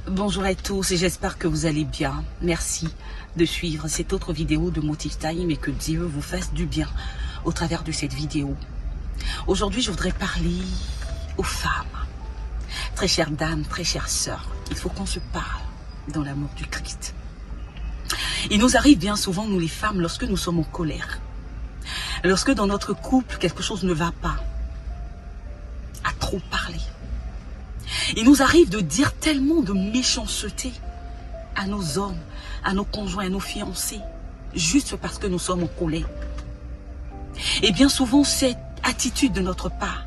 Bonjour à tous et j'espère que vous allez bien. Merci de suivre cette autre vidéo de Motive Time et que Dieu vous fasse du bien au travers de cette vidéo. Aujourd'hui, je voudrais parler aux femmes. Très chères dames, très chères sœurs, il faut qu'on se parle dans l'amour du Christ. Il nous arrive bien souvent, nous les femmes, lorsque nous sommes en colère, lorsque dans notre couple, quelque chose ne va pas, à trop parler. Il nous arrive de dire tellement de méchanceté à nos hommes, à nos conjoints, à nos fiancés, juste parce que nous sommes en colère. Et bien souvent, cette attitude de notre part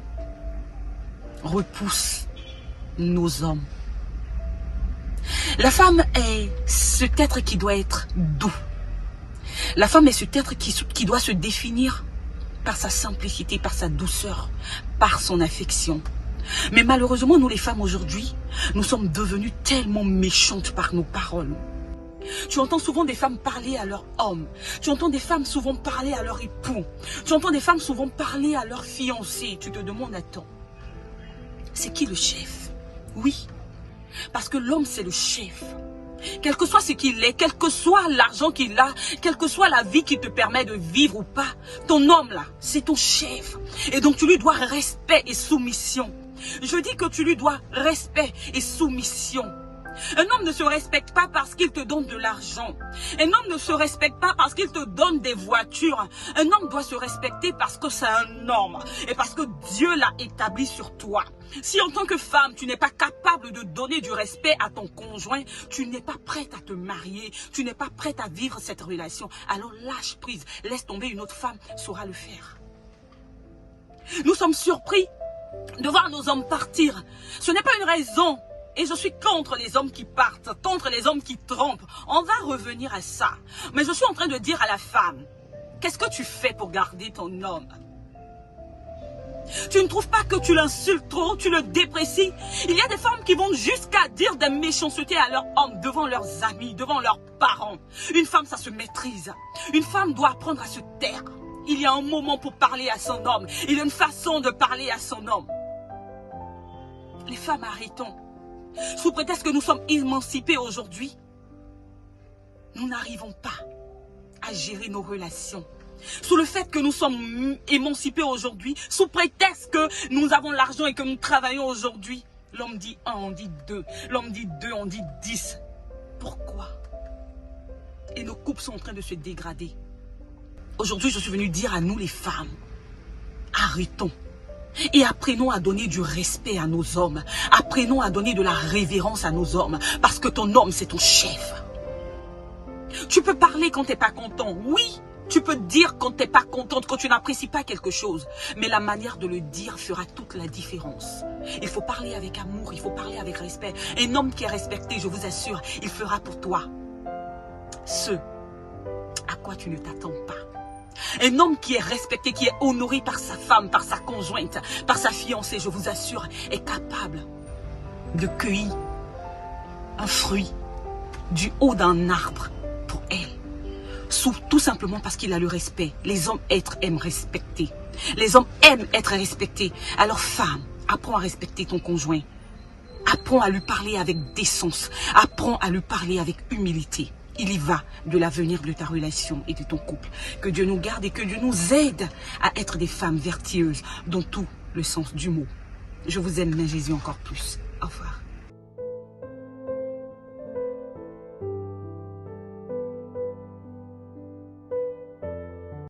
repousse nos hommes. La femme est cet être qui doit être doux. La femme est cet être qui doit se définir par sa simplicité, par sa douceur, par son affection. Mais malheureusement, nous les femmes aujourd'hui, nous sommes devenues tellement méchantes par nos paroles. Tu entends souvent des femmes parler à leur homme. Tu entends des femmes souvent parler à leur époux. Tu entends des femmes souvent parler à leur fiancé. Tu te demandes, attends, c'est qui le chef? Oui, parce que l'homme c'est le chef. Quel que soit ce qu'il est, quel que soit l'argent qu'il a, quelle que soit la vie qui te permet de vivre ou pas, ton homme là, c'est ton chef. Et donc tu lui dois respect et soumission. Je dis que tu lui dois respect et soumission. Un homme ne se respecte pas parce qu'il te donne de l'argent. Un homme ne se respecte pas parce qu'il te donne des voitures. Un homme doit se respecter parce que c'est un homme et parce que Dieu l'a établi sur toi. Si en tant que femme, tu n'es pas capable de donner du respect à ton conjoint, tu n'es pas prête à te marier, tu n'es pas prête à vivre cette relation, alors lâche prise, laisse tomber, une autre femme saura le faire. Nous sommes surpris de voir nos hommes partir. Ce n'est pas une raison. Et je suis contre les hommes qui partent, contre les hommes qui trompent. On va revenir à ça. Mais je suis en train de dire à la femme, qu'est-ce que tu fais pour garder ton homme? Tu ne trouves pas que tu l'insultes trop, tu le déprécies? Il y a des femmes qui vont jusqu'à dire des méchancetés à leur homme, devant leurs amis, devant leurs parents. Une femme, ça se maîtrise. Une femme doit apprendre à se taire. Il y a un moment pour parler à son homme. Il y a une façon de parler à son homme. Les femmes, arrêtons. Sous prétexte que nous sommes émancipés aujourd'hui, nous n'arrivons pas à gérer nos relations. Sous le fait que nous sommes émancipés aujourd'hui, sous prétexte que nous avons l'argent et que nous travaillons aujourd'hui, l'homme dit 1, on dit 2, l'homme dit 2, on dit 10. Pourquoi? Et nos couples sont en train de se dégrader. Aujourd'hui, je suis venue dire à nous les femmes, arrêtons. Et apprenons à donner du respect à nos hommes. Apprenons à donner de la révérence à nos hommes. Parce que ton homme, c'est ton chef. Tu peux parler quand tu n'es pas content. Oui, tu peux dire quand tu n'es pas contente, quand tu n'apprécies pas quelque chose. Mais la manière de le dire fera toute la différence. Il faut parler avec amour, il faut parler avec respect. Un homme qui est respecté, je vous assure, il fera pour toi ce à quoi tu ne t'attends pas. Un homme qui est respecté, qui est honoré par sa femme, par sa conjointe, par sa fiancée, je vous assure, est capable de cueillir un fruit du haut d'un arbre pour elle. Tout simplement parce qu'il a le respect. Les hommes aiment respecter. Les hommes aiment être respectés. Alors femme, apprends à respecter ton conjoint. Apprends à lui parler avec décence. Apprends à lui parler avec humilité. Il y va de l'avenir de ta relation et de ton couple. Que Dieu nous garde et que Dieu nous aide à être des femmes vertueuses dans tout le sens du mot. Je vous aime, mais Jésus encore plus. Au revoir.